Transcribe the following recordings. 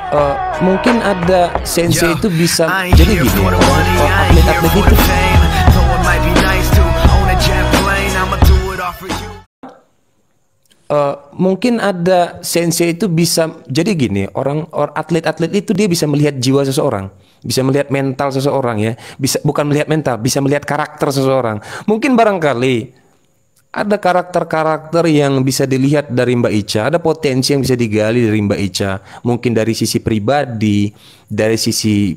Eh, mungkin ada sensei itu bisa jadi gini, atlet-atlet itu mungkin ada sensei itu bisa jadi gini, atlet-atlet itu dia bisa melihat jiwa seseorang, bisa melihat mental seseorang ya, bisa bukan melihat mental, bisa melihat karakter seseorang. Mungkin barangkali ada karakter-karakter yang bisa dilihat dari Mbak Ica, ada potensi yang bisa digali dari Mbak Ica, mungkin dari sisi pribadi, dari sisi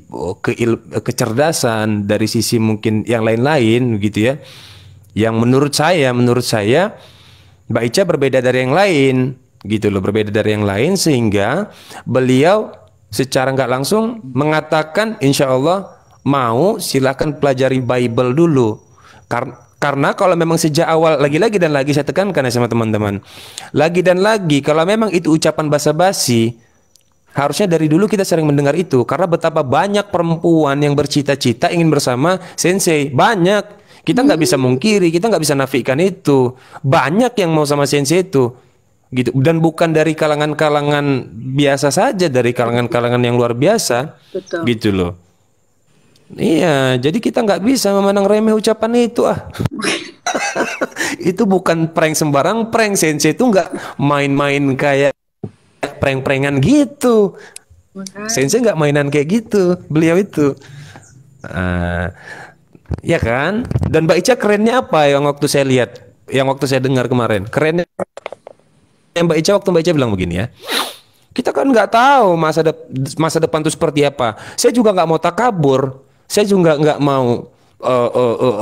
kecerdasan, dari sisi mungkin yang lain-lain gitu ya. Yang menurut saya Mbak Ica berbeda dari yang lain gitu loh, berbeda dari yang lain sehingga beliau secara nggak langsung mengatakan insya Allah mau silakan pelajari Bible dulu. Karena kalau memang sejak awal, lagi-lagi dan lagi saya tekankan ya sama teman-teman, lagi dan lagi kalau memang itu ucapan basa-basi, harusnya dari dulu kita sering mendengar itu. Karena betapa banyak perempuan yang bercita-cita ingin bersama sensei, banyak. Kita nggak bisa mungkiri, kita nggak bisa nafikan itu. Banyak yang mau sama sensei itu, gitu. Dan bukan dari kalangan-kalangan biasa saja, dari kalangan-kalangan yang luar biasa, Betul. gitu loh. Iya, jadi kita nggak bisa memandang remeh ucapan itu ah. Itu bukan prank sembarang prank, sensei itu nggak main-main kayak prank-prankan gitu. Sensei nggak mainan kayak gitu, beliau itu. Ah, ya kan? Dan Mbak Ica kerennya apa yang waktu saya lihat, yang waktu saya dengar kemarin, kerennya yang Mbak Ica waktu Mbak Ica bilang begini ya. Kita kan nggak tahu masa depan itu seperti apa. Saya juga nggak mau takabur. Saya juga nggak mau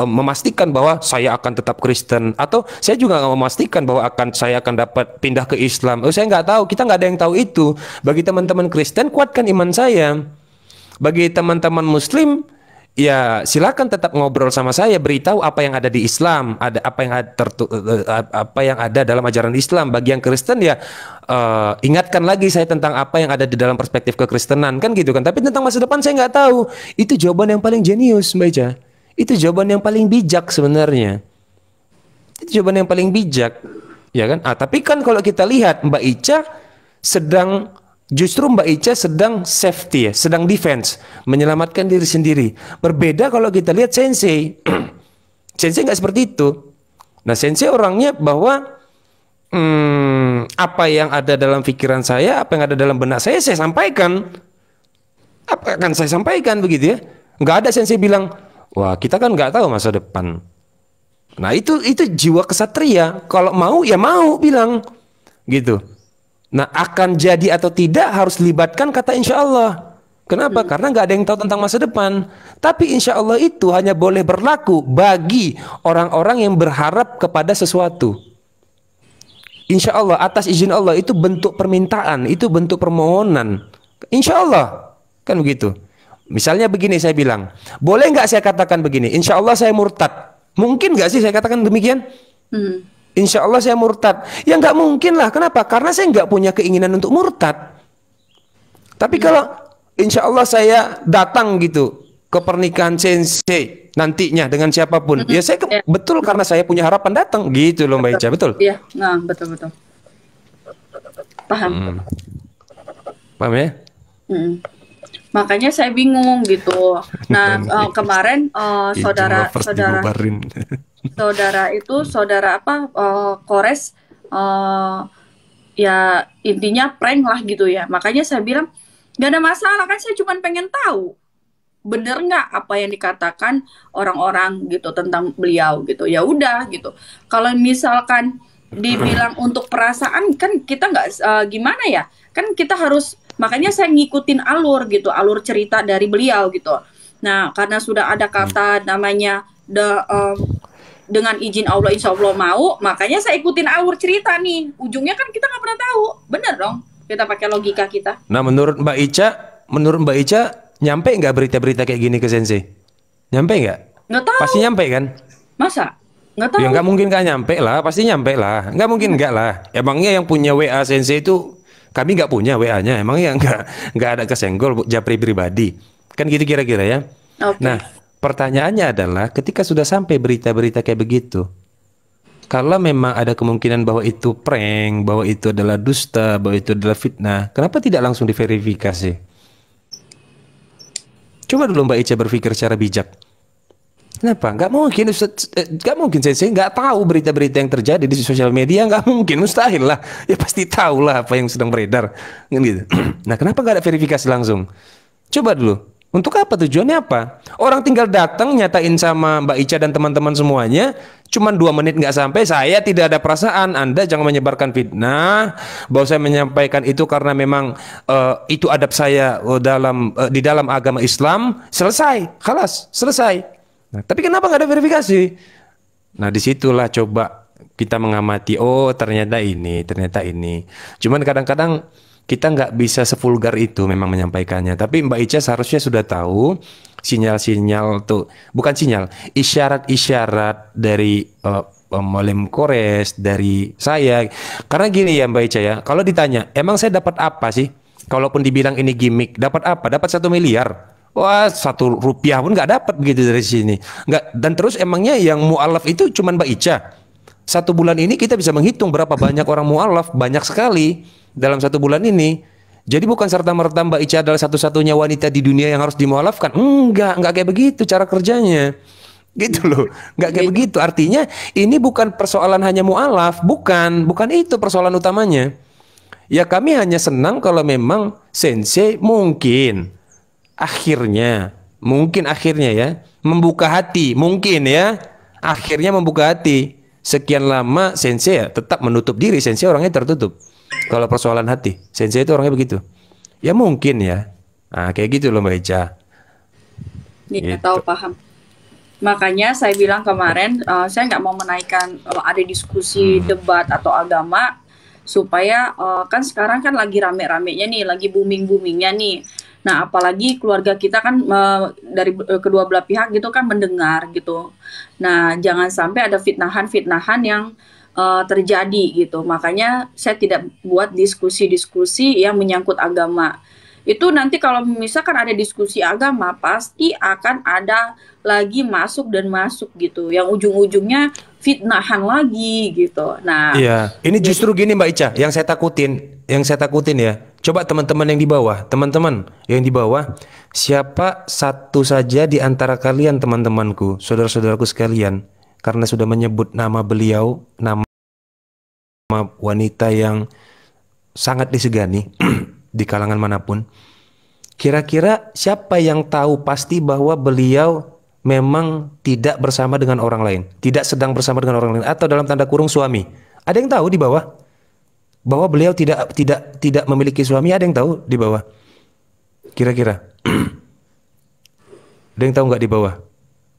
memastikan bahwa saya akan tetap Kristen atau saya juga nggak memastikan bahwa saya akan dapat pindah ke Islam. Saya nggak tahu. Kita nggak ada yang tahu itu. Bagi teman-teman Kristen, kuatkan iman saya. Bagi teman-teman Muslim, ya silakan tetap ngobrol sama saya, beritahu apa yang ada di Islam, ada apa yang ada dalam ajaran Islam. Bagi yang Kristen ya ingatkan lagi saya tentang apa yang ada di dalam perspektif kekristenan, kan gitu kan. Tapi tentang masa depan saya nggak tahu. Itu jawaban yang paling jenius, Mbak Ica. Itu jawaban yang paling bijak sebenarnya. Itu jawaban yang paling bijak, ya kan? Tapi kan kalau kita lihat Mbak Ica justru Mbak Ica sedang safety ya, sedang defense, menyelamatkan diri sendiri. Berbeda kalau kita lihat sensei. Sensei nggak seperti itu. Nah, sensei orangnya bahwa apa yang ada dalam pikiran saya, apa yang ada dalam benak saya sampaikan. Apa akan saya sampaikan begitu ya? Nggak ada sensei bilang, wah kita kan nggak tahu masa depan. Nah itu jiwa kesatria. Kalau mau ya mau bilang gitu. Nah akan jadi atau tidak harus libatkan kata insya Allah. Kenapa? Karena nggak ada yang tahu tentang masa depan. Tapi insya Allah itu hanya boleh berlaku bagi orang-orang yang berharap kepada sesuatu. Insya Allah atas izin Allah itu bentuk permintaan, itu bentuk permohonan. Insya Allah kan begitu. Misalnya begini saya bilang, boleh nggak saya katakan begini? Insya Allah saya murtad. Mungkin nggak sih saya katakan demikian? Insya Allah saya murtad. Ya nggak mungkin lah. Kenapa? Karena saya nggak punya keinginan untuk murtad. Tapi kalau insya Allah saya datang gitu ke pernikahan sensei nantinya dengan siapapun, ya saya betul karena saya punya harapan datang gitu loh Mbak Ica, betul? Iya, nah betul. Paham. Paham ya? Makanya saya bingung gitu. Nah kemarin saudara Kores ya intinya prank lah gitu ya. Makanya saya bilang nggak ada masalah kan, saya cuma pengen tahu bener nggak apa yang dikatakan orang-orang gitu tentang beliau gitu. Ya udah gitu. Kalau misalkan dibilang untuk perasaan kan kita nggak gimana ya, kan kita harus, makanya saya ngikutin alur gitu, alur cerita dari beliau gitu. Nah karena sudah ada kata namanya dengan izin Allah insya Allah mau, makanya saya ikutin alur cerita nih. Ujungnya kan kita nggak pernah tahu, bener dong kita pakai logika kita. Nah menurut Mbak Ica nyampe nggak berita-berita kayak gini ke sensei? Nyampe nggak? Nggak tahu. Pasti nyampe kan? Masa? Nggak tahu. Ya nggak mungkin nggak nyampe lah, pasti nyampe lah. Nggak mungkin nggak lah. Emangnya yang punya WA sensei itu, kami nggak punya WA-nya. Emangnya nggak ada kesenggol japri pribadi. Kan gitu kira-kira ya. Okay. Nah pertanyaannya adalah ketika sudah sampai berita-berita kayak begitu, Kalau memang ada kemungkinan bahwa itu prank, bahwa itu adalah dusta, bahwa itu adalah fitnah, kenapa tidak langsung diverifikasi? Coba dulu Mbak Ica berpikir secara bijak. Kenapa? Nggak mungkin Ustaz, nggak mungkin saya nggak tahu berita-berita yang terjadi di sosial media, nggak mungkin, mustahil lah. Ya pasti tahu lah apa yang sedang beredar, kan gitu. Nah, kenapa nggak ada verifikasi langsung? Coba dulu. Untuk apa? Tujuannya apa? Orang tinggal datang nyatain sama Mbak Ica dan teman-teman semuanya, cuman 2 menit nggak sampai, saya tidak ada perasaan. Anda jangan menyebarkan fitnah bahwa saya menyampaikan itu karena memang itu adab saya di dalam agama Islam. Selesai, khalas, selesai. Nah, tapi kenapa nggak ada verifikasi? Nah, disitulah coba kita mengamati. Oh, ternyata ini, ternyata ini. Cuman kadang-kadang kita nggak bisa sevulgar itu memang menyampaikannya. Tapi Mbak Ica seharusnya sudah tahu sinyal-sinyal tuh, bukan sinyal, isyarat-isyarat dari Mualim Kores, dari saya. Karena gini ya Mbak Ica ya, kalau ditanya, emang saya dapat apa sih? Kalaupun dibilang ini gimmick, dapat apa? Dapat 1 miliar. Wah, 1 rupiah pun nggak dapat begitu dari sini. Nggak. Dan terus emangnya yang mualaf itu cuman Mbak Ica. 1 bulan ini kita bisa menghitung berapa banyak orang mualaf, banyak sekali dalam 1 bulan ini. Jadi bukan serta-merta Mbak Ica adalah satu-satunya wanita di dunia yang harus dimualafkan. Enggak kayak begitu cara kerjanya. Gitu loh. Enggak kayak begitu. Artinya ini bukan persoalan hanya mualaf, bukan itu persoalan utamanya. Ya kami hanya senang kalau memang sensei mungkin akhirnya ya membuka hati, mungkin ya akhirnya membuka hati. Sekian lama sensei ya tetap menutup diri, sensei orangnya tertutup. Kalau persoalan hati, sensei itu orangnya begitu. Ya mungkin ya. Nah, kayak gitu loh Mbak Ica. Iya, Gitu. tahu, paham. Makanya saya bilang kemarin, saya nggak mau menaikkan ada diskusi debat atau agama, supaya kan sekarang kan lagi rame-ramenya nih, lagi booming-boomingnya nih. Nah, apalagi keluarga kita kan dari kedua belah pihak gitu kan mendengar gitu. Nah, jangan sampai ada fitnahan-fitnahan yang terjadi gitu. Makanya saya tidak buat diskusi-diskusi yang menyangkut agama. Itu nanti kalau misalkan ada diskusi agama, pasti akan ada lagi masuk dan masuk gitu. Yang ujung-ujungnya fitnahan lagi gitu. Nah, Iya, ini jadi justru gini Mbak Ica, yang saya takutin ya. Coba teman-teman yang di bawah, teman-teman yang di bawah, siapa satu saja di antara kalian teman-temanku, saudara-saudaraku sekalian, karena sudah menyebut nama beliau, nama wanita yang sangat disegani di kalangan manapun. Kira-kira siapa yang tahu pasti bahwa beliau memang tidak bersama dengan orang lain, tidak sedang bersama dengan orang lain, atau dalam tanda kurung suami? Ada yang tahu di bawah bahwa beliau tidak memiliki suami? Ada yang tahu di bawah? Kira-kira ada yang tahu nggak di bawah?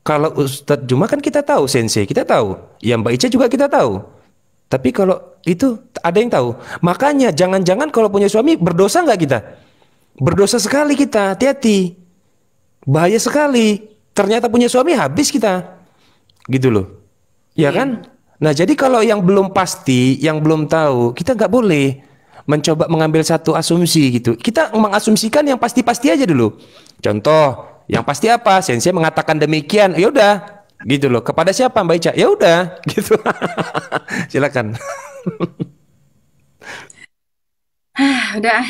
Kalau Ustadz Juma kan kita tahu, sensei kita tahu, ya Mbak Ica juga kita tahu. Tapi kalau itu ada yang tahu. Makanya jangan-jangan kalau punya suami berdosa nggak kita? Berdosa sekali kita, hati-hati. Bahaya sekali. Ternyata punya suami habis kita. Gitu loh. Ya kan? Nah, jadi kalau yang belum pasti, yang belum tahu, kita nggak boleh mencoba mengambil satu asumsi gitu. Kita mengasumsikan yang pasti-pasti aja dulu. Contoh, yang pasti apa? Sensei mengatakan demikian. Ya udah, gitu loh. Kepada siapa Mbak Ica? Ya udah, gitu. Silakan. udah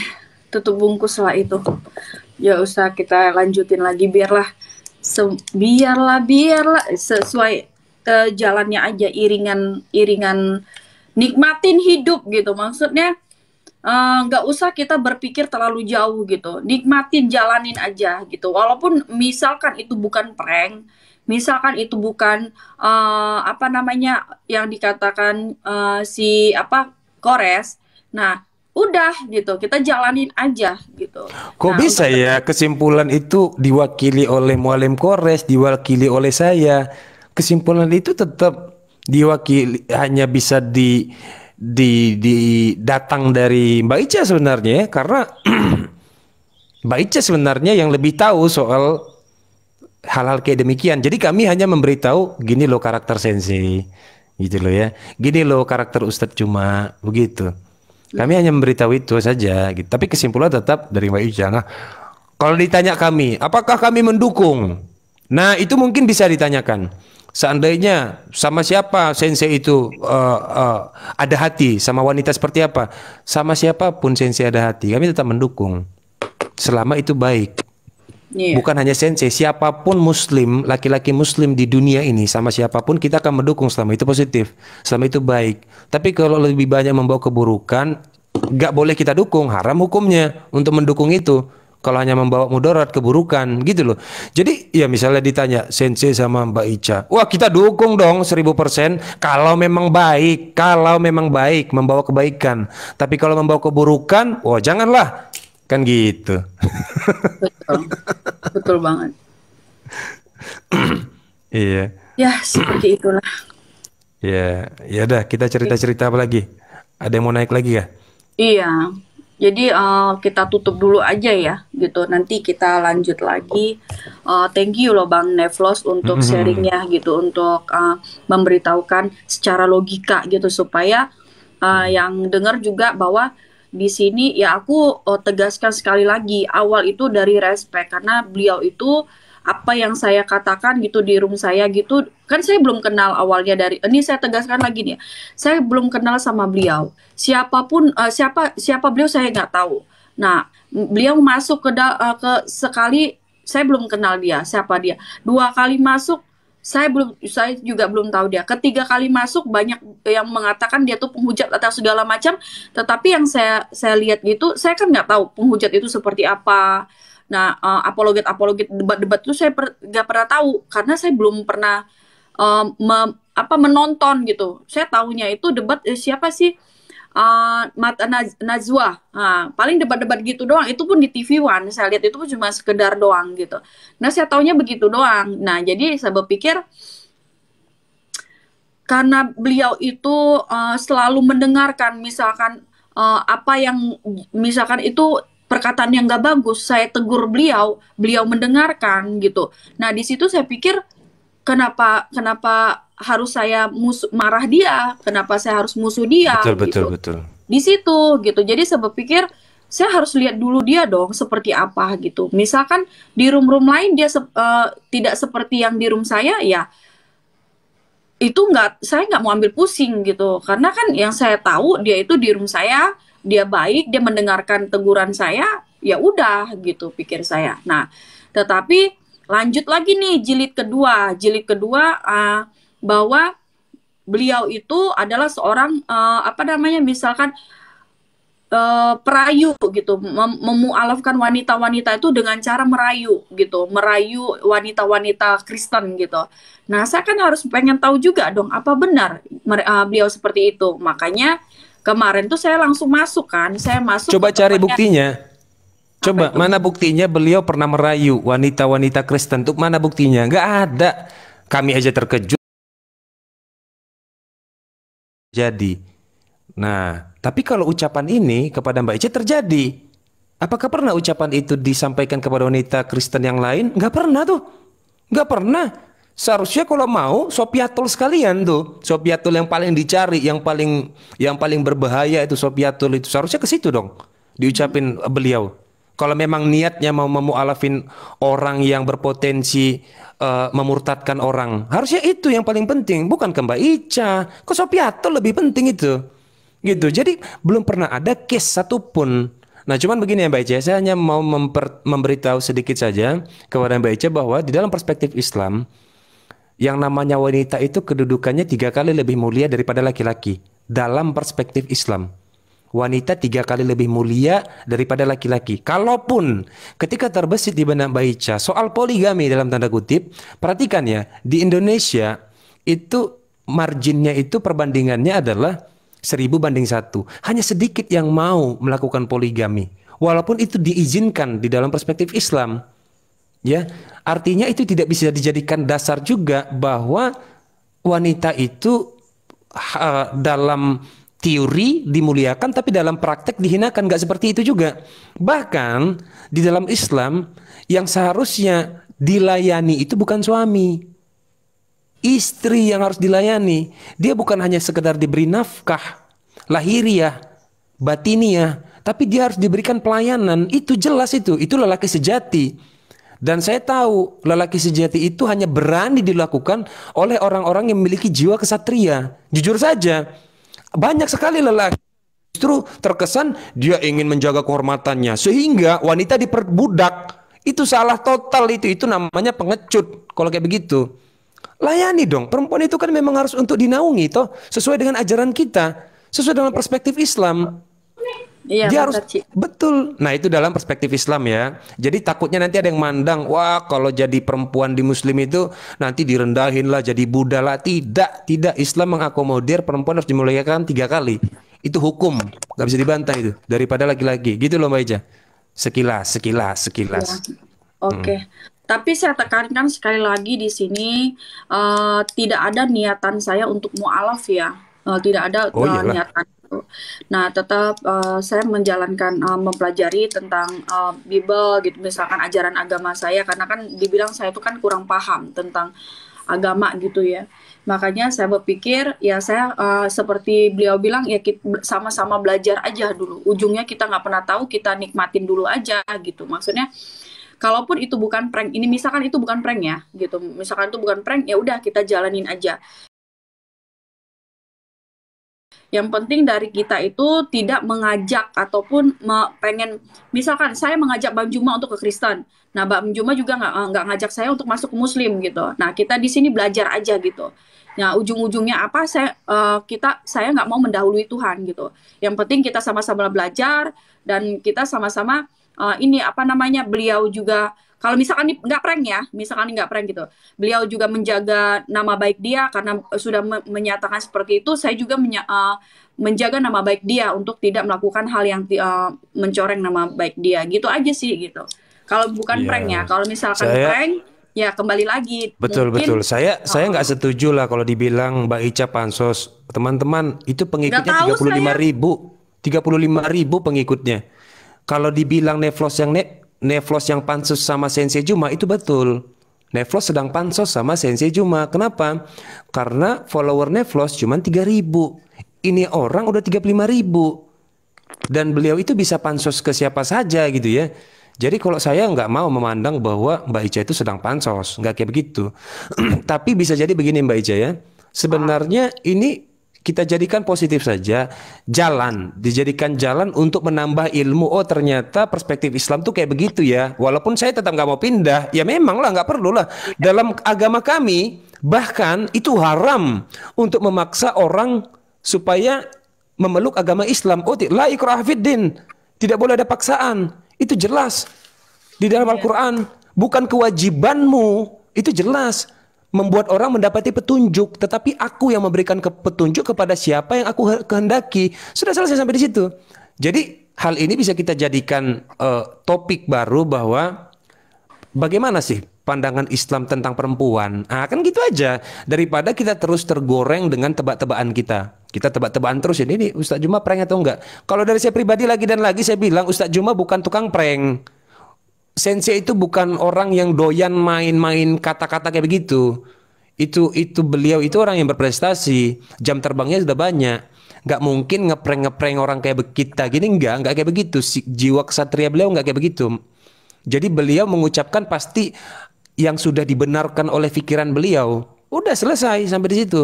tutup bungkus lah itu. Ya usah kita lanjutin lagi, biarlah biarlah sesuai jalannya aja, iringan nikmatin hidup gitu. Maksudnya nggak usah kita berpikir terlalu jauh gitu, nikmatin, jalanin aja gitu. Walaupun misalkan itu bukan prank, misalkan itu bukan apa namanya yang dikatakan si apa Kores, nah udah gitu, kita jalanin aja gitu. Kok Nah, bisa untuk ya kesimpulan itu diwakili oleh Mualim Kores, diwakili oleh saya. Kesimpulan itu tetap diwakili, hanya bisa datang dari Mbak Ica sebenarnya ya, karena Mbak Ica sebenarnya yang lebih tahu soal hal-hal kayak demikian. Jadi kami hanya memberitahu gini loh karakter sensei, gitu loh ya. Gini loh karakter Ustadz Cuma, begitu. Kami hanya memberitahu itu saja, gitu. Tapi kesimpulan tetap dari Mbak Ica. Nah, kalau ditanya kami, apakah kami mendukung? Nah, itu mungkin bisa ditanyakan. Seandainya sama siapa sensei itu ada hati, sama wanita seperti apa, sama siapapun sensei ada hati, kami tetap mendukung selama itu baik. Iya. Bukan hanya sensei, siapapun muslim, laki-laki muslim di dunia ini, sama siapapun kita akan mendukung selama itu positif, selama itu baik. Tapi kalau lebih banyak membawa keburukan, nggak boleh kita dukung, haram hukumnya untuk mendukung itu. Kalau hanya membawa mudarat, keburukan, gitu loh. Jadi ya misalnya ditanya sensei sama Mbak Ica, wah kita dukung dong 1000% kalau memang baik, membawa kebaikan. Tapi kalau membawa keburukan, wah janganlah, kan gitu. Betul. Betul banget. Iya. Ya, seperti itulah. Ya, ya udah kita cerita-cerita apa lagi? Ada yang mau naik lagi ya? Iya. Jadi kita tutup dulu aja ya, gitu. Nanti kita lanjut lagi. Thank you loh Bang Nevlos untuk sharingnya gitu, untuk memberitahukan secara logika gitu supaya yang dengar juga bahwa di sini ya aku tegaskan sekali lagi, awal itu dari respect karena beliau itu apa yang saya katakan gitu di room saya gitu kan saya belum kenal awalnya dari ini saya tegaskan lagi nih ya, saya belum kenal sama beliau siapapun siapa beliau saya nggak tahu. Nah beliau masuk ke sekali saya belum kenal dia siapa dia, dua kali masuk saya juga belum tahu dia. Ketiga kali masuk banyak yang mengatakan dia tuh penghujat atau segala macam. Tetapi yang saya lihat gitu, saya kan nggak tahu penghujat itu seperti apa. Nah, apologet debat-debat itu saya nggak pernah tahu karena saya belum pernah menonton gitu. Saya tahunya itu debat siapa sih? Mata Najwa. Nah, paling debat-debat gitu doang. Itu pun di TV One. Saya lihat itu pun cuma sekedar doang gitu. Nah, saya taunya begitu doang. Nah, jadi saya berpikir karena beliau itu selalu mendengarkan misalkan apa yang misalkan itu perkataan yang nggak bagus, saya tegur beliau, beliau mendengarkan gitu. Nah, di situ saya pikir kenapa harus saya marah dia, kenapa saya harus musuh dia gitu. Betul. Di situ gitu. Jadi saya berpikir saya harus lihat dulu dia dong seperti apa gitu. Misalkan di room-room lain dia tidak seperti yang di room saya ya itu saya nggak mau ambil pusing gitu. Karena kan yang saya tahu dia itu di room saya, dia baik, dia mendengarkan teguran saya, ya udah gitu pikir saya. Nah, tetapi lanjut lagi nih jilid kedua bahwa beliau itu adalah seorang misalkan perayu gitu, memualafkan wanita-wanita itu dengan cara merayu gitu, merayu wanita-wanita Kristen gitu. Nah, saya kan harus pengen tahu juga dong apa benar beliau seperti itu. Makanya kemarin tuh saya langsung masuk kan, saya masuk. Coba cari buktinya. Coba mana buktinya beliau pernah merayu wanita-wanita Kristen? Untuk mana buktinya? Nggak ada. Kami aja terkejut. Jadi, nah, tapi kalau ucapan ini kepada Mbak Ica terjadi, apakah pernah ucapan itu disampaikan kepada wanita Kristen yang lain? Nggak pernah tuh, nggak pernah. Seharusnya kalau mau Sopiatul sekalian tuh, Sopiatul yang paling dicari, yang paling berbahaya itu Sopiatul itu seharusnya ke situ dong, diucapin beliau. Kalau memang niatnya mau memualafin orang yang berpotensi memurtadkan orang, harusnya itu yang paling penting, bukan ke Mbak Ica. Ke Sopiatul lebih penting itu. Gitu. Jadi belum pernah ada case satupun. Nah, cuman begini ya Mbak Ica, saya hanya mau memberitahu sedikit saja kepada Mbak Ica bahwa di dalam perspektif Islam, yang namanya wanita itu kedudukannya 3 kali lebih mulia daripada laki-laki. Dalam perspektif Islam, wanita 3 kali lebih mulia daripada laki-laki. Kalaupun ketika terbesit di benak Mbak Ica soal poligami dalam tanda kutip, perhatikan ya, di Indonesia itu marginnya itu perbandingannya adalah 1000 banding 1. Hanya sedikit yang mau melakukan poligami. Walaupun itu diizinkan di dalam perspektif Islam. Ya, artinya itu tidak bisa dijadikan dasar juga bahwa wanita itu dalam teori dimuliakan tapi dalam praktek dihinakan. Nggak seperti itu juga. Bahkan di dalam Islam yang seharusnya dilayani itu bukan suami, istri yang harus dilayani. Dia bukan hanya sekedar diberi nafkah lahiriah, batiniah, tapi dia harus diberikan pelayanan. Itu jelas itu lelaki sejati. Dan saya tahu lelaki sejati itu hanya berani dilakukan oleh orang-orang yang memiliki jiwa kesatria. Jujur saja, banyak sekali lelaki justru terkesan dia ingin menjaga kehormatannya sehingga wanita diperbudak. Itu salah total itu namanya pengecut. Kalau kayak begitu, layani dong. Perempuan itu kan memang harus untuk dinaungi toh, sesuai dengan ajaran kita, sesuai dengan perspektif Islam. Iya, Dia harus benar, Ci. betul. Nah, itu dalam perspektif Islam ya. Jadi takutnya nanti ada yang mandang, wah kalau jadi perempuan di Muslim itu nanti direndahin lah, jadi budak lah. Tidak, tidak. Islam mengakomodir perempuan harus dimuliakan 3 kali. Itu hukum, nggak bisa dibantah itu. Daripada laki-laki. Gitu loh Mbak Ica. Sekilas, sekilas, sekilas. Iya. Oke. Tapi saya tekankan sekali lagi di sini, tidak ada niatan saya untuk mualaf ya. Tidak ada Oh iyalah. niatan itu. Nah, tetap saya menjalankan, mempelajari tentang Bible gitu, misalkan ajaran agama saya, karena kan dibilang saya itu kan kurang paham tentang agama gitu ya. Makanya saya berpikir ya saya seperti beliau bilang ya kita sama-sama belajar aja dulu. Ujungnya kita nggak pernah tahu, kita nikmatin dulu aja gitu. Maksudnya kalaupun itu bukan prank, ini misalkan itu bukan prank ya gitu. Misalkan itu bukan prank, ya udah kita jalanin aja. Yang penting dari kita itu tidak mengajak ataupun pengen, misalkan saya mengajak Bang Juma untuk ke Kristen. Nah, Bang Juma juga nggak ngajak saya untuk masuk ke Muslim gitu. Nah, kita di sini belajar aja gitu. Nah, ujung-ujungnya apa? Saya nggak mau mendahului Tuhan gitu. Yang penting kita sama-sama belajar dan kita sama-sama ini apa namanya, beliau juga kalau misalkan ini nggak prank ya, misalkan ini nggak prank gitu, beliau juga menjaga nama baik dia karena sudah menyatakan seperti itu. Saya juga menjaga nama baik dia untuk tidak melakukan hal yang mencoreng nama baik dia. Gitu aja sih gitu. Kalau bukan prank ya, Iya. kalau misalkan Saya prank ya kembali lagi betul betul. mungkin Saya nggak setuju lah kalau dibilang Mbak Ica pansos. Teman-teman, itu nggak pengikutnya tahu tiga puluh lima saya. ribu. 35.000 pengikutnya. Kalau dibilang Nevlos yang pansos sama Sensei Juma itu betul. Nevlos sedang pansos sama Sensei Juma. Kenapa? Karena follower Nevlos cuma 3.000. Ini orang udah 35.000. Dan beliau itu bisa pansos ke siapa saja gitu ya. Jadi kalau saya nggak mau memandang bahwa Mbak Ica itu sedang pansos, nggak kayak begitu. Tapi bisa jadi begini Mbak Ica ya. Sebenarnya ini kita jadikan positif saja, jalan, dijadikan jalan untuk menambah ilmu. Oh ternyata perspektif Islam tuh kayak begitu ya. Walaupun saya tetap nggak mau pindah, ya memang lah nggak perlu lah. Dalam agama kami bahkan itu haram untuk memaksa orang supaya memeluk agama Islam. Oh, la ikraha fid din. Tidak boleh ada paksaan. Itu jelas di dalam Iya. Al-Quran. Bukan kewajibanmu. Itu jelas. Membuat orang mendapati petunjuk. Tetapi aku yang memberikan petunjuk kepada siapa yang aku kehendaki. Sudah selesai sampai di situ. Jadi hal ini bisa kita jadikan topik baru bahwa bagaimana sih pandangan Islam tentang perempuan? Ah, kan gitu aja. Daripada kita terus tergoreng dengan tebak-tebakan kita. Kita tebak-tebakan terus ini Ustadz Juma prank atau enggak? Kalau dari saya pribadi lagi dan lagi saya bilang Ustadz Juma bukan tukang prank. Sensei itu bukan orang yang doyan main-main kata-kata kayak begitu. Itu beliau itu orang yang berprestasi. Jam terbangnya sudah banyak. Nggak mungkin ngeprank-ngeprank orang kayak kita gini, nggak kayak begitu. Jiwa kesatria beliau nggak kayak begitu. Jadi beliau mengucapkan pasti yang sudah dibenarkan oleh pikiran beliau. Udah selesai sampai di situ.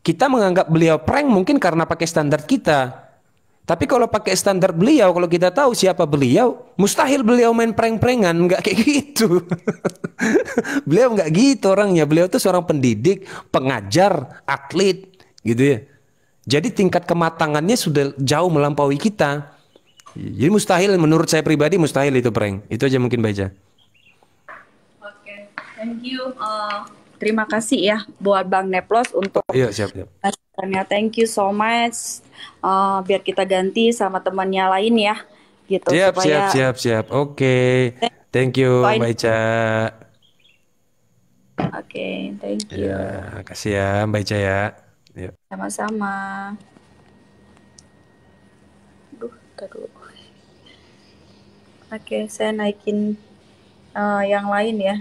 Kita menganggap beliau prank mungkin karena pakai standar kita. Tapi kalau pakai standar beliau, kalau kita tahu siapa beliau, mustahil beliau main prank-prankan, nggak kayak gitu. Beliau nggak gitu orangnya. Beliau tuh seorang pendidik, pengajar, atlet, gitu ya. Jadi tingkat kematangannya sudah jauh melampaui kita. Jadi mustahil, menurut saya pribadi mustahil itu prank. Itu aja mungkin baca. Oke, thank you. Terima kasih ya buat Bang Neplos untuk Iya siap siap. masukannya. Thank you so much. Biar kita ganti sama temannya lain ya, gitu Siap siap supaya siap siap. Oke. Thank you poin. Mbak Ica. Oke, thank Ya, you. kasih ya Mbak Ica ya. Yuk. Sama-sama. Duh, taruh. Oke, saya naikin yang lain ya.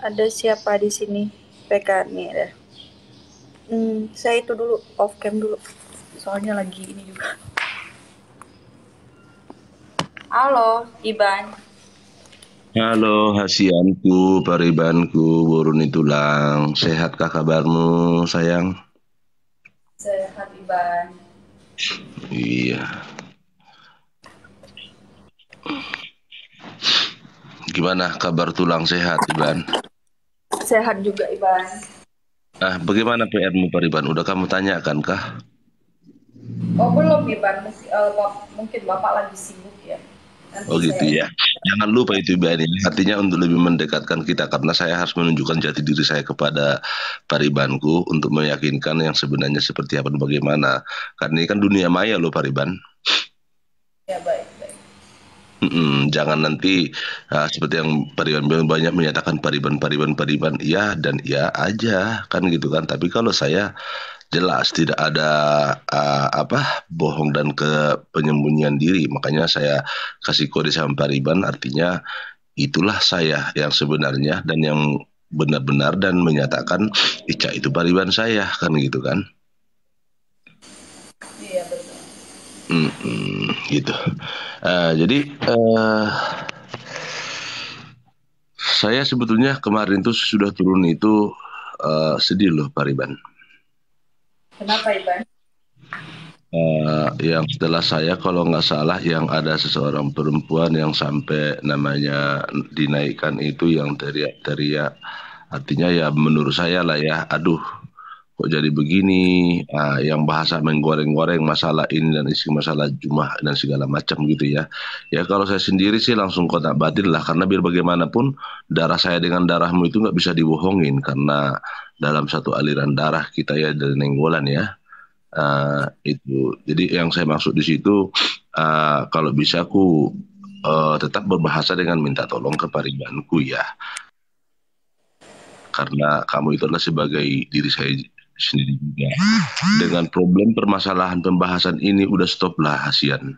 Ada siapa di sini? PK nih ada. Saya itu dulu off cam dulu. Soalnya lagi ini juga. Halo, Iban. Halo Hasianku, Paribanku, Buruni Tulang. Sehatkah kabarmu, sayang? Sehat, Iban. Iya. Gimana kabar tulang sehat, Iban? Sehat juga, Iban. Nah, bagaimana PR-mu, Pariban? Udah kamu tanyakan kah? Oh, belum, Iban. Mungkin Bapak lagi sibuk ya. Oh Nanti gitu saya. ya. Jangan lupa itu Iban ini. Artinya untuk lebih mendekatkan kita karena saya harus menunjukkan jati diri saya kepada Paribanku untuk meyakinkan yang sebenarnya seperti apa dan bagaimana. Karena ini kan dunia maya loh, Pariban. Ya, baik, baik. Jangan nanti seperti yang Pariban bilang banyak menyatakan Pariban, Pariban, Pariban, iya dan iya aja kan gitu kan. Tapi kalau saya jelas tidak ada bohong dan penyembunyian diri. Makanya saya kasih kode sama Pariban artinya itulah saya yang sebenarnya dan yang benar-benar dan menyatakan Ica itu Pariban saya kan gitu kan. Iya, betul. Gitu. Jadi saya sebetulnya kemarin tuh sudah turun itu sedih loh Pariban. Kenapa, Iban? Yang setelah saya kalau nggak salah yang ada seseorang perempuan yang sampai namanya dinaikkan itu yang teriak-teriak. Artinya ya menurut saya lah ya, aduh kok jadi begini, yang bahasa menggoreng-goreng masalah ini dan isi masalah Jumat dan segala macam gitu ya. Ya kalau saya sendiri sih langsung kotak batin lah, karena biar bagaimanapun darah saya dengan darahmu itu nggak bisa dibohongin, karena dalam satu aliran darah kita ya dari Nenggolan ya. Itu. Jadi yang saya maksud di situ, kalau bisa aku tetap berbahasa dengan minta tolong ke Paribanku ya, karena kamu itu adalah sebagai diri saya sendiri juga. Dengan problem permasalahan pembahasan ini udah stop lah Hasian.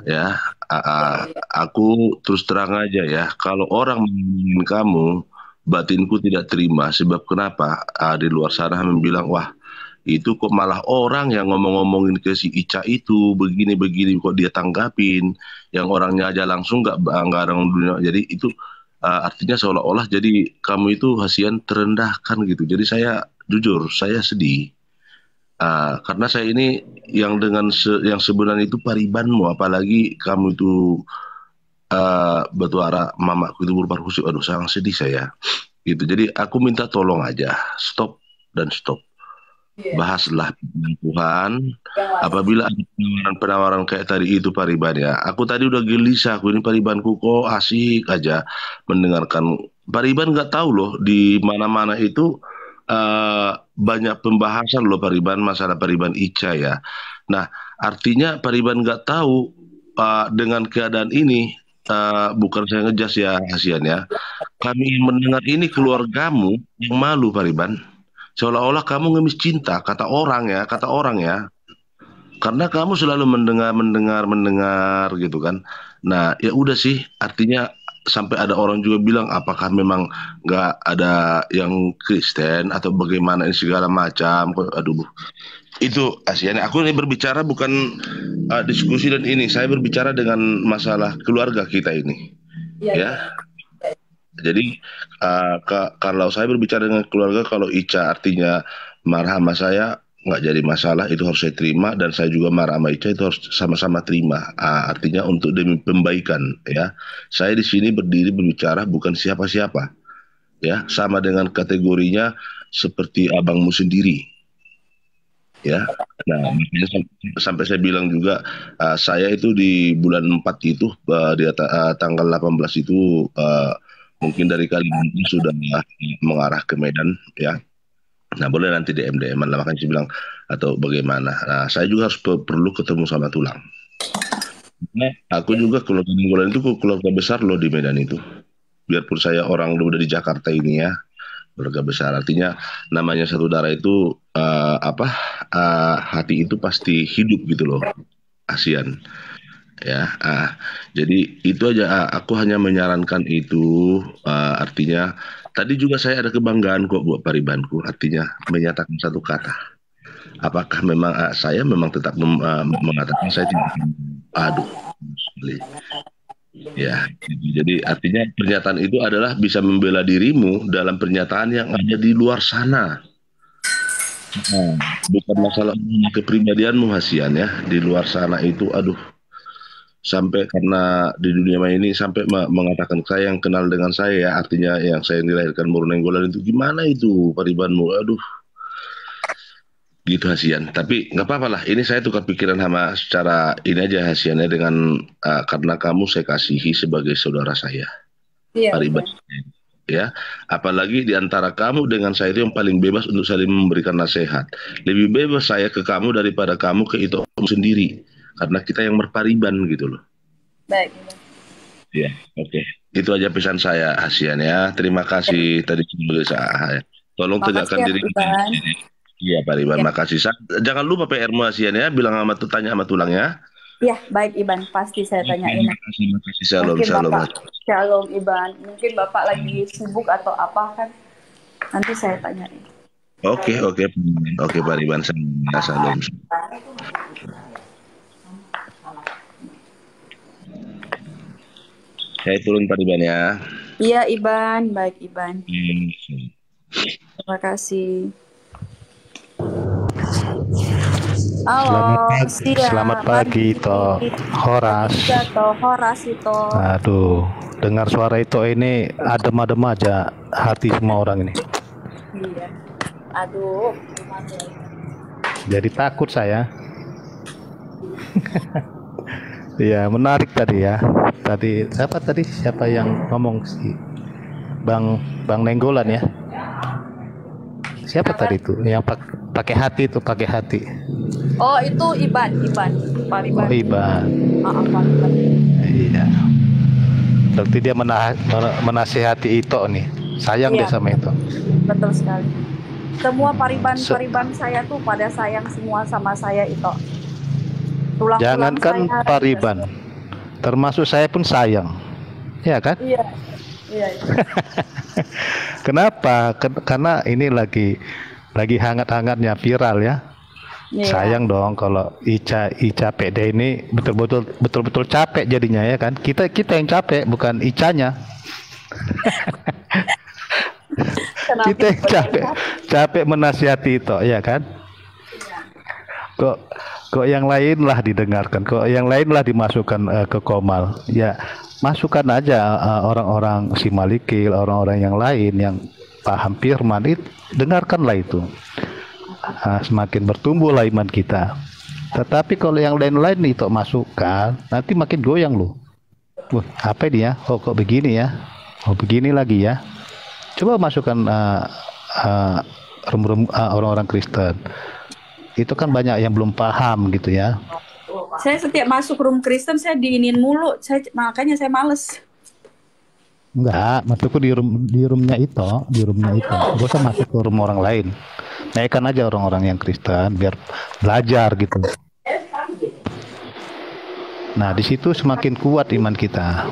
Ya, Iya, iya. aku terus terang aja ya, kalau orang mengingin kamu, batinku tidak terima. Sebab kenapa? Di luar sana bilang, wah itu kok malah orang yang ngomong-ngomongin ke si Ica itu begini-begini kok dia tanggapin, yang orangnya aja langsung nggak orang dunia. Jadi itu artinya seolah-olah jadi kamu itu Hasian terendahkan gitu. Jadi saya jujur saya sedih. Karena saya ini yang dengan yang sebenarnya itu paribanmu, apalagi kamu itu bertuara mamaku itu berubah khusyuk. Aduh sangat sedih saya. Gitu. Jadi aku minta tolong aja, stop dan stop. Iya. Bahaslah dengan Tuhan. Yang lain. Apabila ada penawaran-penawaran kayak tadi itu Pariban ya. Aku tadi udah gelisah, aku ini Paribanku kok asik aja mendengarkan. Pariban nggak tahu loh di mana-mana itu banyak pembahasan loh Pariban masalah Pariban Ica ya. Nah, artinya Pariban nggak tahu dengan keadaan ini, bukan saya ngejas ya Hasian ya. Kami mendengar ini keluargamu yang malu Pariban. Seolah-olah kamu ngemis cinta, kata orang ya. Karena kamu selalu mendengar, mendengar, mendengar gitu kan. Nah, ya udah sih, artinya sampai ada orang juga bilang apakah memang nggak ada yang Kristen atau bagaimana ini segala macam. Aduh, itu Asian. Aku ini berbicara bukan diskusi dan ini, saya berbicara dengan masalah keluarga kita ini, Iya, ya. iya. Jadi kalau saya berbicara dengan keluarga, kalau Ica artinya marah sama saya nggak jadi masalah, itu harus saya terima dan saya juga marah sama Ica itu harus sama-sama terima. Artinya untuk demi pembaikan ya. Saya di sini berdiri berbicara bukan siapa-siapa ya, sama dengan kategorinya seperti abangmu sendiri ya. Nah, makanya sampai saya bilang juga saya itu di bulan 4 itu tanggal 18 itu mungkin dari Kalimantan sudah mengarah ke Medan ya. Nah, boleh nanti DM-DM lah makanya saya bilang atau bagaimana. Nah, saya juga harus perlu ketemu sama Tulang. Nah, aku juga keluarga Minggulan itu keluarga besar loh di Medan itu. Biarpun saya orang udah di Jakarta ini ya, keluarga besar. Artinya namanya satu darah itu hati itu pasti hidup gitu loh. ASEAN ya. Jadi itu aja. Aku hanya menyarankan itu. Artinya tadi juga saya ada kebanggaan kok buat Paribanku. Artinya menyatakan satu kata. Apakah memang saya memang tetap mengatakan saya tidak. Aduh, Ya, jadi artinya pernyataan itu adalah bisa membela dirimu dalam pernyataan yang ada di luar sana. Nah, bukan masalah kepribadianmu Hasian ya. Di luar sana itu, aduh, sampai karena di dunia maya ini sampai mengatakan saya yang kenal dengan saya ya, artinya yang saya dilahirkan Murunenggolan itu gimana itu paribanmu, aduh, gitu Hasian. Tapi nggak apa-apa lah, ini saya tukar pikiran sama secara ini aja Hasian ya, dengan karena kamu saya kasihi sebagai saudara saya, Iya, Pariban. Iban. Ya, apalagi di antara kamu dengan saya itu yang paling bebas untuk saling memberikan nasihat. Lebih bebas saya ke kamu daripada kamu ke itu sendiri, karena kita yang berpariban gitu loh. Baik, Iban. Ya, oke. Itu aja pesan saya, Asian ya. Terima kasih tadi sebagai saya. Tolong Makasih tegakkan ya, diri. Iban. Iya, Pak Riban. Ya. Makasih. Jangan lupa PR-mu Asian ya. Bilang sama tanya sama tulang ya. Ya, baik Iban. Pasti saya tanyain. Makasih. Shalom, Mungkin shalom. Bapak, Shalom Iban. Mungkin Bapak lagi sibuk atau apa kan? Nanti saya tanyain. Oke, Pak Riban. Shalom. Saya turun Pak Riban ya. Iya Iban, baik Iban. Terima kasih. Halo, Selamat pagi, Toh Horas. Horas itu. Aduh, dengar suara itu ini adem-adem aja hati semua orang ini. Iya. Aduh, jadi takut saya. Iya, menarik tadi ya. Siapa yang ngomong sih? Bang Nenggolan ya. Siapa tadi itu yang pakai hati itu, pakai hati? Oh, itu Iban. Pariban. Oh, Iban. Pariban. Iya. Berarti dia menasihati Ito nih. Sayang dia sama Ito. Betul sekali. Semua pariban saya tuh pada sayang semua sama saya Ito. Jangankan pariban, termasuk saya pun sayang, ya kan? Iya. Kenapa? Karena ini lagi hangat-hangatnya viral ya. Iya. Sayang dong kalau Ica PD ini betul-betul capek jadinya ya kan? Kita yang capek, bukan Icanya. Kita yang capek menasihati itu, ya kan? Kok yang lain lah didengarkan, kok yang lain lah dimasukkan ke Komal. Ya, masukkan aja orang-orang Simalikil, orang-orang yang lain yang paham firman itu, dengarkanlah itu. Semakin bertumbuhlah iman kita. Tetapi kalau yang lain-lain itu masukkan, nanti makin goyang loh. Apa dia? Oh, kok begini ya? Oh, begini lagi ya? Coba masukkan orang-orang Kristen. Itu kan banyak yang belum paham gitu ya. Saya setiap masuk room Kristen saya diinin mulu, makanya saya males. Enggak, masukku di roomnya itu. Gak usah masuk ke room orang lain. Naikkan aja orang-orang yang Kristen biar belajar gitu. Nah, di situ semakin kuat iman kita.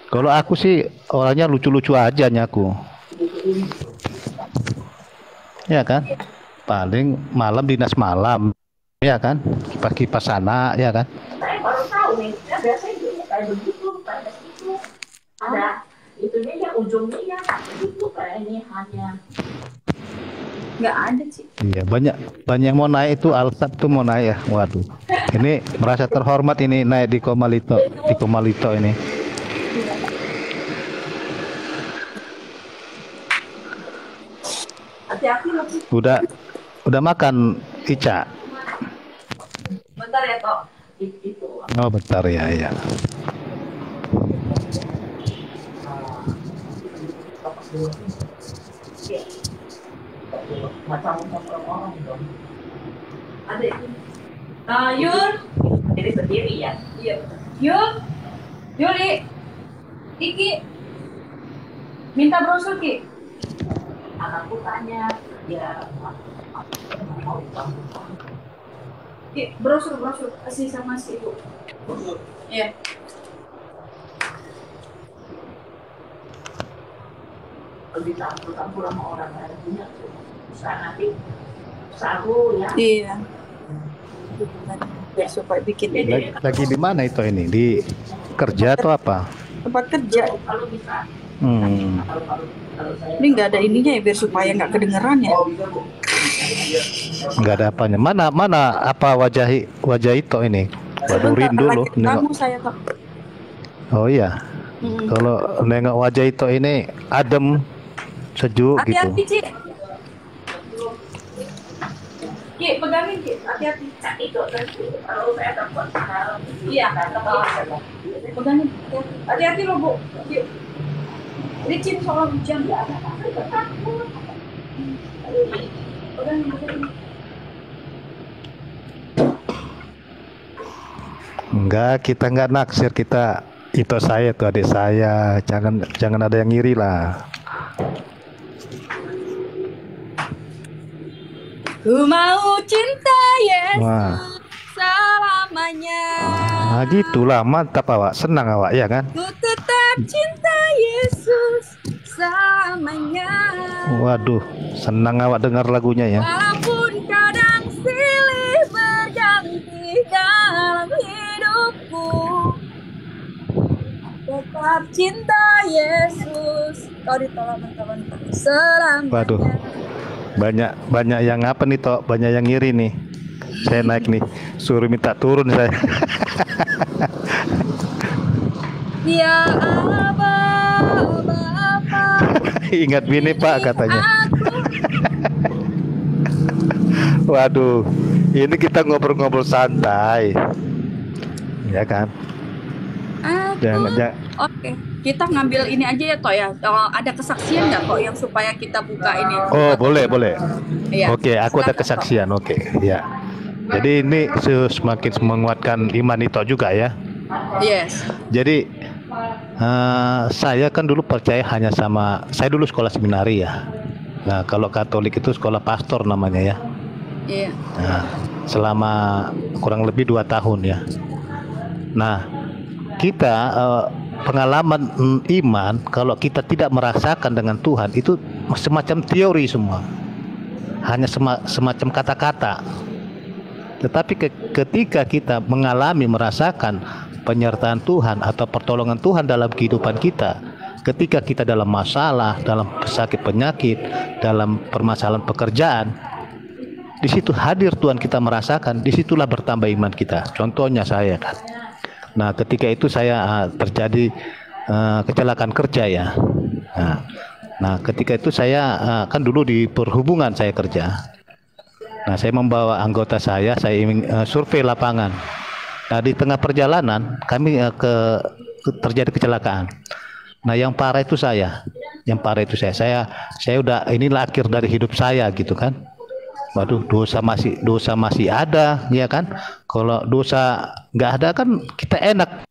Kalau aku sih orangnya lucu-lucu aja nyaku. Ya kan? Paling malam dinas malam, ya kan? Kipas-kipas sana, ya kan? Saya baru tahu nih, biasanya juga kayak begitu, pada situ ada itunya ya, ujungnya ya begitu kayaknya hanya. Nggak ada sih. Iya, banyak yang mau naik itu, Alsat tuh mau naik ya. Waduh, ini merasa terhormat ini naik di Komalito ini. Udah makan Ica? Bentar ya Tok. Oh bentar ya. Ada Yun. Jadi sendiri ya. Iya. Yuli. Iki. Minta brosur Ki. Anakku tanya, ya brosur kasih sama si ibu. Iya. lebih campur sama orang lain punya usaha nanti saru ya. Iya. Ya supaya bikin ini. Lagi di mana itu ini? kerja atau apa? Tempat kerja. Kalau bisa. Hmm. Ini nggak ada ininya ya biar supaya nggak kedengeran ya. Nggak ada apanya. Mana apa wajah itu ini? Waduh, rindu loh. Kamu saya kok. Oh iya. Kalau nengok wajah itu ini adem, sejuk gitu. Hati-hati, Ci. Ki, pegangin, Ki. Hati-hati. Itu kalau saya dapat Iya. Pegangin. Hati-hati loh, Bu. Ki. Licin soal hujan. Pegangin. Enggak, kita nggak naksir, kita itu saya tuh adik saya. Jangan ada yang ngiri lah. Ku mau cinta Yesus Wah. selamanya. Nah, gitulah, mantap awak, senang awak ya kan? Ku tetap cinta Yesus selamanya. Waduh, senang awak dengar lagunya ya. Walaupun kadang silih berganti dalam hidupku, tetap cinta Yesus. Kau ditolong teman-teman selamanya. Waduh, banyak yang apa nih Tok? Banyak yang ngiri nih. Saya naik nih, suruh minta turun saya. Ya Aba. Ingat bini Pak katanya. Waduh, ini kita ngobrol-ngobrol santai, ya kan? Jangan. Oke, kita ngambil ini aja ya Tok ya. Ada kesaksian nggak Tok yang supaya kita buka ini? Oh, boleh. Iya. Oke, aku ada Silakan, kesaksian. Oke, ya. Jadi ini semakin menguatkan iman itu juga ya. Yes. Jadi saya kan dulu percaya hanya sama, saya dulu sekolah seminari ya. Nah, kalau Katolik itu sekolah pastor namanya ya. Iya. Nah, selama kurang lebih 2 tahun ya. Nah, kita pengalaman iman kalau kita tidak merasakan dengan Tuhan itu semacam teori semua, hanya semacam kata-kata. Tetapi ketika kita mengalami, merasakan penyertaan Tuhan atau pertolongan Tuhan dalam kehidupan kita, ketika kita dalam masalah, dalam sakit penyakit, dalam permasalahan pekerjaan, di situ hadir Tuhan, kita merasakan, disitulah bertambah iman kita. Contohnya saya kan. Nah, ketika itu saya terjadi kecelakaan kerja ya. Nah, ketika itu saya kan dulu di perhubungan saya kerja. Nah, saya membawa anggota saya ingin survei lapangan. Nah, di tengah perjalanan kami terjadi kecelakaan. Nah, yang parah itu saya. Saya udah, inilah akhir dari hidup saya gitu kan. Waduh, dosa masih ada, ya kan? Kalau dosa nggak ada kan kita enak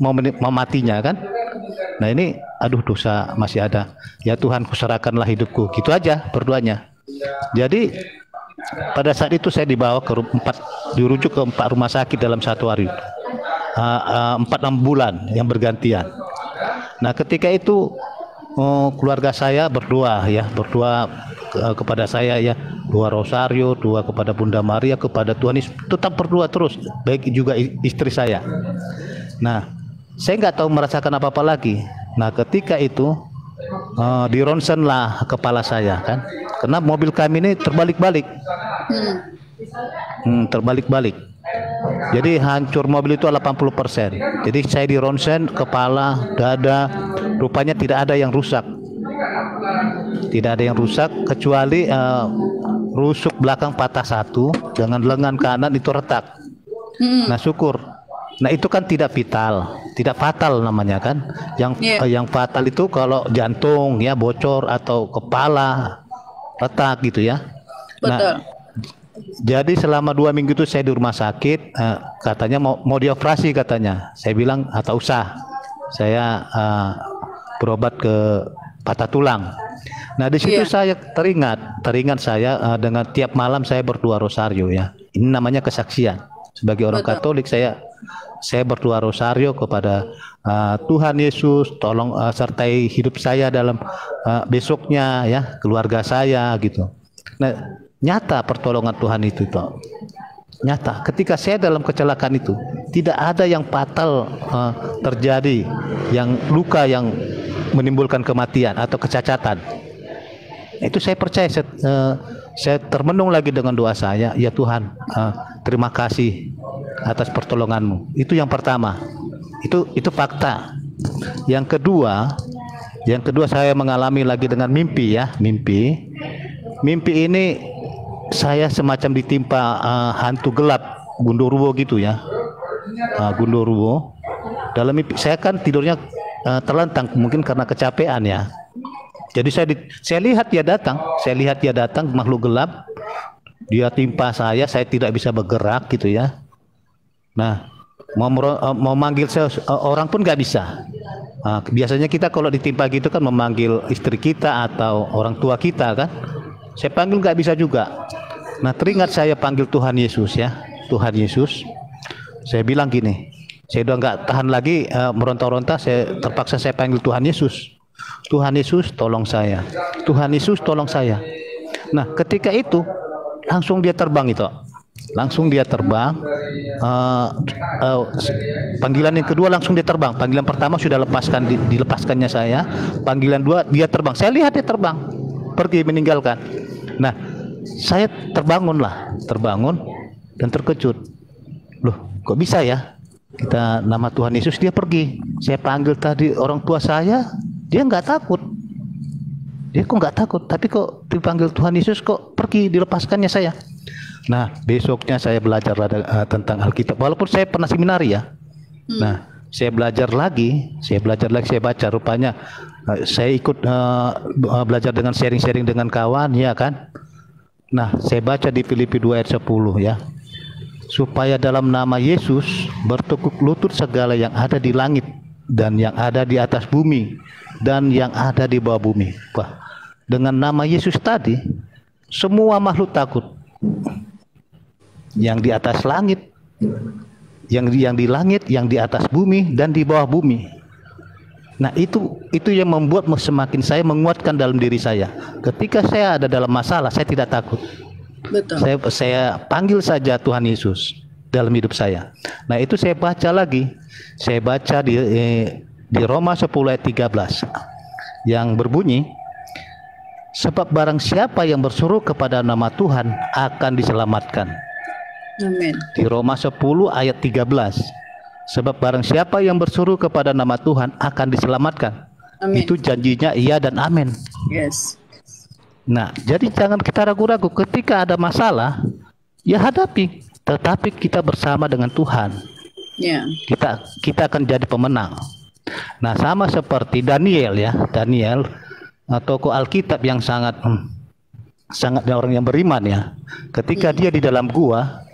mau matinya kan? Nah ini, aduh dosa masih ada. Ya Tuhan, kuserahkanlah hidupku. Gitu aja berdoanya. Jadi pada saat itu saya dibawa dirujuk ke 4 rumah sakit dalam 1 hari, 4-6 bulan yang bergantian. Nah ketika itu keluarga saya berdoa kepada saya ya, 2 rosario, 2 kepada Bunda Maria, kepada Tuhan Yesus, tetap berdoa terus, baik juga istri saya. Nah saya nggak tahu merasakan apa-apa lagi. Nah ketika itu di ronsen lah kepala saya kan, karena mobil kami ini terbalik-balik. Terbalik-balik. Jadi hancur mobil itu 80%. Jadi saya di ronsen kepala, dada, rupanya tidak ada yang rusak. Tidak ada yang rusak kecuali rusuk belakang patah 1 dengan lengan kanan itu retak. Nah syukur. Nah itu kan tidak vital, tidak fatal namanya kan. Yang fatal itu kalau jantung ya bocor atau kepala retak gitu ya. Betul. Nah, jadi selama 2 minggu itu saya di rumah sakit, katanya mau dioperasi katanya. Saya bilang tak usah, saya berobat ke patah tulang. Nah di situ saya teringat saya dengan tiap malam saya berdoa rosario ya. Ini namanya kesaksian. Sebagai orang Katolik saya berdoa rosario kepada Tuhan Yesus, tolong sertai hidup saya dalam besoknya ya, keluarga saya gitu. Nah nyata pertolongan Tuhan itu toh. nyata. Ketika saya dalam kecelakaan itu, tidak ada yang fatal terjadi, yang luka yang menimbulkan kematian atau kecacatan. Itu saya percaya. Saya termenung lagi dengan doa saya, ya Tuhan, terima kasih atas pertolonganmu. Itu yang pertama. Itu fakta. Yang kedua saya mengalami lagi dengan mimpi ya, mimpi ini saya semacam ditimpa hantu gelap, gundurwo gitu ya, gundurwo. Dalam mimpi saya kan tidurnya terlentang, mungkin karena kecapean ya. Jadi saya lihat dia datang, makhluk gelap, dia timpa saya tidak bisa bergerak gitu ya. Nah, mau manggil orang pun nggak bisa. Biasanya kita kalau ditimpa gitu kan memanggil istri kita atau orang tua kita kan. Saya panggil nggak bisa juga. Nah, teringat saya panggil Tuhan Yesus ya, Tuhan Yesus. Saya bilang gini, saya udah nggak tahan lagi meronta-ronta, terpaksa saya panggil Tuhan Yesus. Tuhan Yesus tolong saya, Tuhan Yesus tolong saya. Nah, ketika itu langsung dia terbang itu, panggilan yang kedua langsung dia terbang. Panggilan pertama sudah dilepaskannya saya, panggilan dua dia terbang. Saya lihat dia terbang, pergi meninggalkan. Nah, saya terbangun dan terkejut. Loh, kok bisa ya? Kita nama Tuhan Yesus dia pergi. Saya panggil tadi orang tua saya, dia nggak takut. Dia kok nggak takut, tapi kok dipanggil Tuhan Yesus kok pergi, dilepaskannya saya. Nah, besoknya saya belajar tentang Alkitab. Walaupun saya pernah seminari ya. Nah, saya belajar lagi, saya baca. Rupanya saya ikut belajar dengan sharing-sharing dengan kawan, ya kan. Nah, saya baca di Filipi 2 ayat 10 ya. Supaya dalam nama Yesus bertekuk lutut segala yang ada di langit dan yang ada di atas bumi dan yang ada di bawah bumi. Wah, dengan nama Yesus tadi semua makhluk takut. Yang di atas langit, yang di langit, yang di atas bumi dan di bawah bumi. Nah, itu yang membuat semakin saya menguatkan dalam diri saya. Ketika saya ada dalam masalah, saya tidak takut. Betul. Saya panggil saja Tuhan Yesus dalam hidup saya. Nah, itu saya baca lagi. Saya baca di Roma 10 ayat 13 yang berbunyi, sebab barang siapa yang berseru kepada nama Tuhan akan diselamatkan. Amin. Di Roma 10 ayat 13, sebab barang siapa yang berseru kepada nama Tuhan akan diselamatkan. Amin. Itu janjinya iya dan amin. Yes. Nah, jadi jangan kita ragu-ragu ketika ada masalah, ya hadapi, tetapi kita bersama dengan Tuhan. Yeah. Kita akan jadi pemenang. Nah, sama seperti Daniel ya, tokoh Alkitab yang sangat orang yang beriman ya. Ketika dia di dalam gua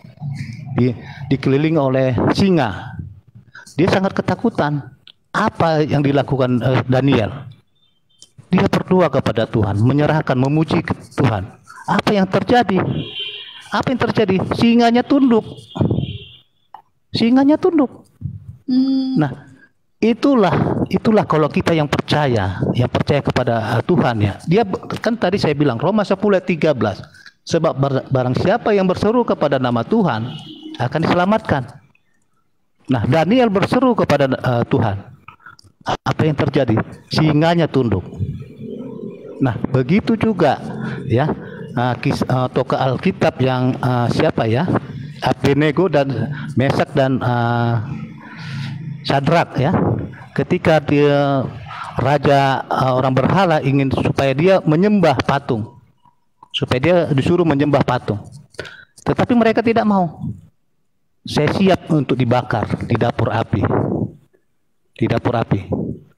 dikelilingi oleh singa, dia sangat ketakutan. Apa yang dilakukan Daniel? Dia berdoa kepada Tuhan, menyerahkan, memuji ke Tuhan. Apa yang terjadi? Singanya tunduk. Nah, itulah kalau kita yang percaya kepada Tuhan ya. Dia kan tadi saya bilang Roma 10 ayat 13. Sebab barang siapa yang berseru kepada nama Tuhan akan diselamatkan. Nah, Daniel berseru kepada Tuhan. Apa yang terjadi? Singanya tunduk. Nah, begitu juga ya tokoh Alkitab yang siapa ya? Abednego dan Mesak dan Sadrak ya. Ketika dia raja orang berhala ingin supaya dia menyembah patung. Supaya dia disuruh menyembah patung. Tetapi mereka tidak mau. Saya siap untuk dibakar di dapur api.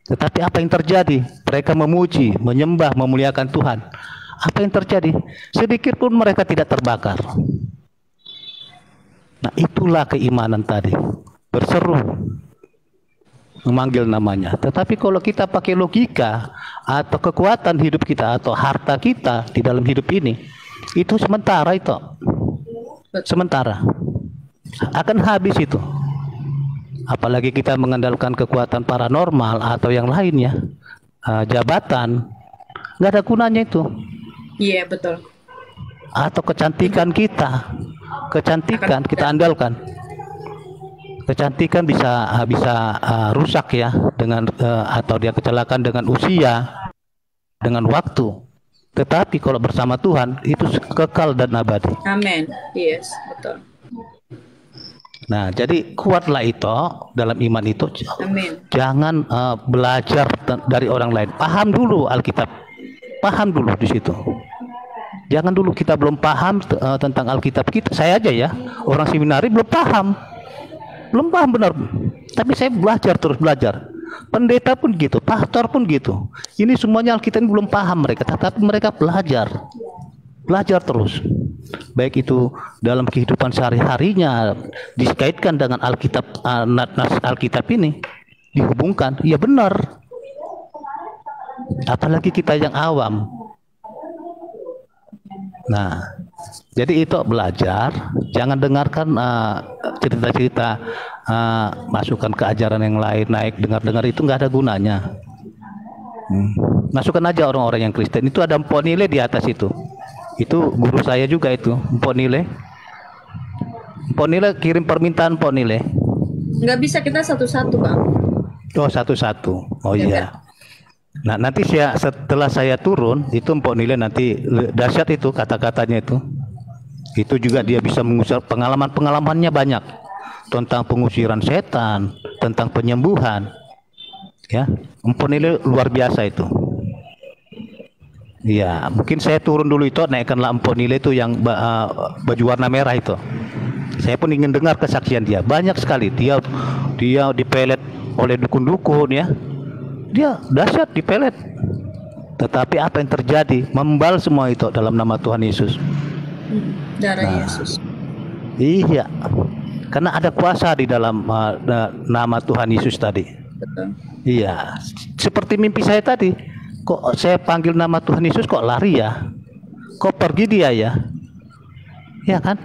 Tetapi apa yang terjadi? Mereka memuji, menyembah, memuliakan Tuhan. Apa yang terjadi? Sedikit pun mereka tidak terbakar. Nah, itulah keimanan tadi. Berseru, memanggil namanya. Tetapi kalau kita pakai logika atau kekuatan hidup kita atau harta kita di dalam hidup ini, itu sementara itu. Sementara. Akan habis itu. Apalagi kita mengandalkan kekuatan paranormal atau yang lainnya, jabatan, nggak ada gunanya itu. Iya, betul. Atau kecantikan kita, kecantikan kita andalkan. Kecantikan bisa rusak ya dengan atau dia kecelakaan dengan usia, dengan waktu. Tetapi kalau bersama Tuhan itu kekal dan abadi. Amin. Yes, betul. Nah, jadi kuatlah itu dalam iman itu. Amin. Jangan belajar dari orang lain. Paham dulu Alkitab. Paham dulu di situ. Jangan dulu kita belum paham tentang Alkitab kita. Saya aja ya, orang seminari belum paham benar. Tapi saya terus belajar. Pendeta pun gitu, pastor pun gitu. Ini semuanya Alkitab belum paham mereka, tetapi mereka belajar terus. Baik itu dalam kehidupan sehari-harinya dikaitkan dengan Alkitab, nas Alkitab ini dihubungkan, ya benar. Apalagi kita yang awam. Nah, jadi itu belajar, jangan dengarkan cerita-cerita, masukkan ke ajaran yang lain, dengar itu nggak ada gunanya. Masukkan aja orang-orang yang Kristen. Itu ada empok nilai di atas itu. Itu guru saya juga itu, empok nilai. Empok nilai kirim permintaan empok nilai. Nggak bisa kita satu-satu, Bang. Oh, satu-satu. Oh iya. Nah, nanti setelah saya turun, itu empok nilai nanti dahsyat itu kata-katanya itu. Itu juga dia bisa mengusir pengalamannya banyak tentang pengusiran setan, tentang penyembuhan. Ya, empok nilai luar biasa itu. Iya, mungkin saya turun dulu itu naikkanlah empok nilai itu yang baju warna merah itu. Saya pun ingin dengar kesaksian dia. Banyak sekali dia dipelet oleh dukun-dukun ya. Dia dahsyat dipelet. Tetapi apa yang terjadi? Membal semua itu dalam nama Tuhan Yesus. Darah Yesus. Iya. Karena ada kuasa di dalam nama Tuhan Yesus tadi. Betul. Iya. Seperti mimpi saya tadi. Kok saya panggil nama Tuhan Yesus kok lari ya? Kok pergi dia ya? Ya kan?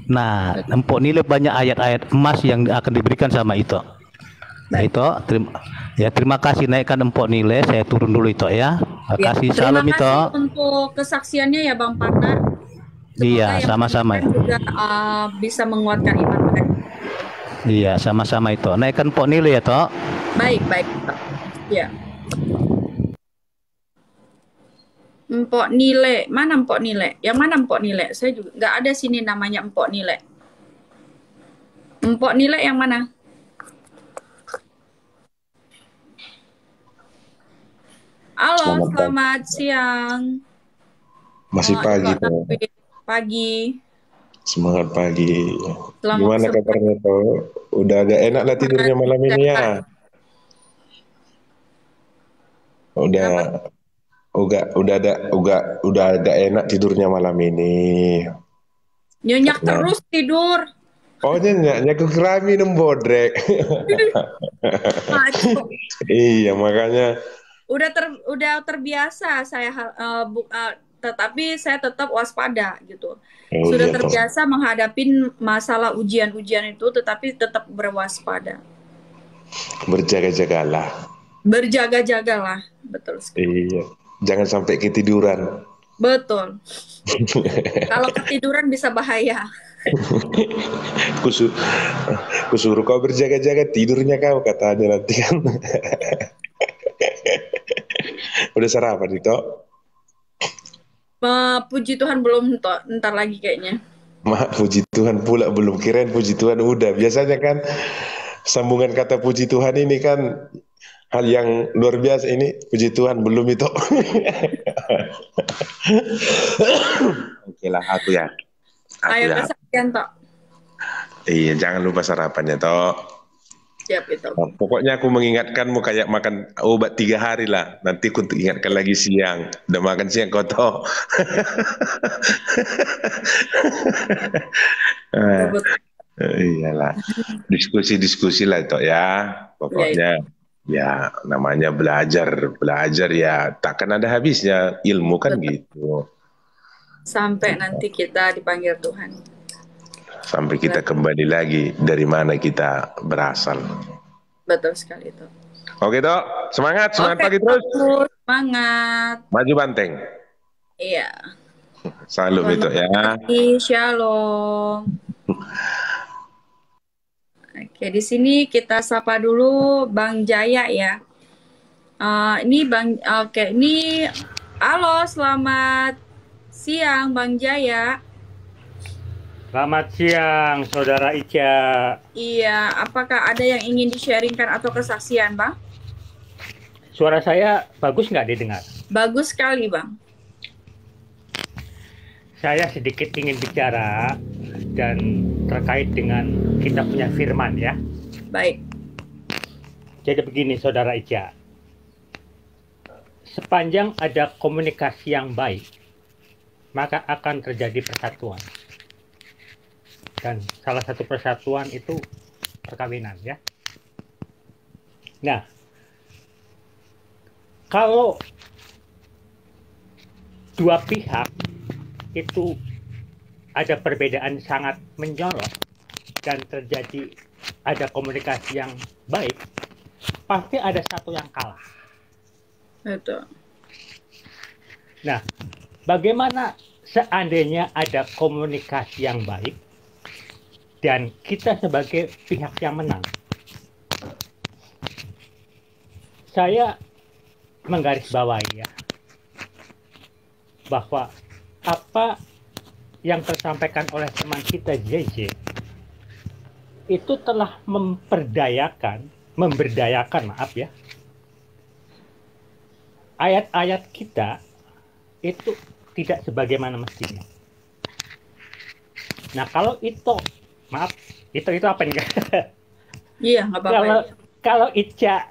Nah, empok nilai banyak ayat-ayat emas yang akan diberikan sama itu. Nah itu terima kasih naikkan empok nilai, saya turun dulu itu ya. Terima kasih, salam itu. Terima kasih untuk kesaksiannya ya Bang Parna. Iya, sama-sama. Juga bisa menguatkan iman mereka. Iya, sama-sama itu. Naikkan empok nilai ya toh. Baik. Ya. Empok nilai, mana empok nilai? Yang mana empok nilai? Saya juga nggak ada sini namanya empok nilai. Empok nilai yang mana? Halo, selamat siang. Masih pagi tuh. Pagi. Semangat pagi. Selamat Gimana kabarnya tuh? Udah agak enak lah tidurnya malam ini ya? Udah agak enak tidurnya malam ini. Nyenyak terus tidur. Oh nyenyak ke kira minum bodrek. Iya makanya. Udah terbiasa saya tetapi saya tetap waspada gitu. Sudah terbiasa menghadapi masalah ujian-ujian itu tetapi tetap berwaspada. Berjaga-jagalah. Berjaga-jagalah, betul sekali. Iya. Jangan sampai ketiduran. Betul. Kalau ketiduran bisa bahaya. Kusuruh kau berjaga-jaga, tidurnya kau katanya nanti kan. Udah sarapan itu? Puji Tuhan belum, ntar lagi kayaknya. Puji Tuhan pula belum, kirain puji Tuhan udah. Biasanya kan sambungan kata puji Tuhan ini kan hal yang luar biasa, ini puji Tuhan belum itu. Oke lah, aku ya. Ayo kesaksian Tok. Iya, jangan lupa sarapannya Tok. Siap itu. Nah, pokoknya aku mengingatkanmu kayak makan obat 3 hari lah. Nanti aku ingatkan lagi siang. Udah makan siang kau Tok. Iyalah. Diskusi lah Tok ya. Pokoknya ya namanya belajar ya takkan ada habisnya, ilmu kan. Betul. Gitu sampai nanti kita dipanggil Tuhan, sampai kita kembali lagi dari mana kita berasal. Betul sekali itu. Oke Tok, semangat pagi terus. Semangat, maju banteng. Iya, salam itu ya. Shalom. Oke, di sini kita sapa dulu Bang Jaya ya. Ini Bang, oke, ini halo, selamat siang Bang Jaya. Selamat siang, Saudara Ica. Iya, apakah ada yang ingin di-sharingkan atau kesaksian, Bang? Suara saya bagus nggak didengar? Bagus sekali, Bang. Saya sedikit ingin bicara dan terkait dengan kita punya firman ya. Baik. Jadi begini, Saudara Ica. Sepanjang ada komunikasi yang baik, maka akan terjadi persatuan. Dan salah satu persatuan itu perkawinan ya. Nah, kalau dua pihak itu ada perbedaan sangat mencolok dan terjadi ada komunikasi yang baik, pasti ada satu yang kalah. Betul. Nah, bagaimana seandainya ada komunikasi yang baik dan kita sebagai pihak yang menang? Saya menggarisbawahi ya, bahwa apa yang tersampaikan oleh teman kita JJ itu telah memberdayakan maaf ya, ayat-ayat kita itu tidak sebagaimana mestinya. Nah, kalau itu, maaf, itu apa nih? Iya, nggak apa-apa. Kalau Ica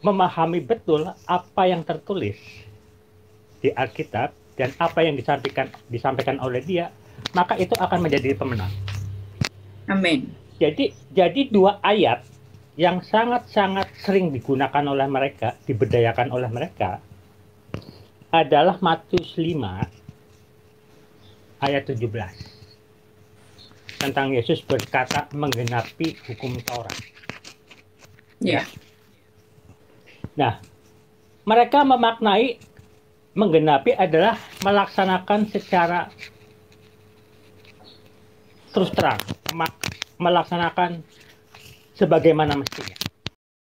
memahami betul apa yang tertulis di Alkitab dan apa yang disampaikan oleh dia, maka itu akan menjadi pemenang. Amin. Jadi dua ayat yang sangat-sangat sering digunakan oleh mereka, diberdayakan oleh mereka, adalah Matius 5 ayat 17. Tentang Yesus berkata menggenapi hukum Taurat. Iya. Nah, mereka memaknai menggenapi adalah melaksanakan secara terus terang, melaksanakan sebagaimana mestinya.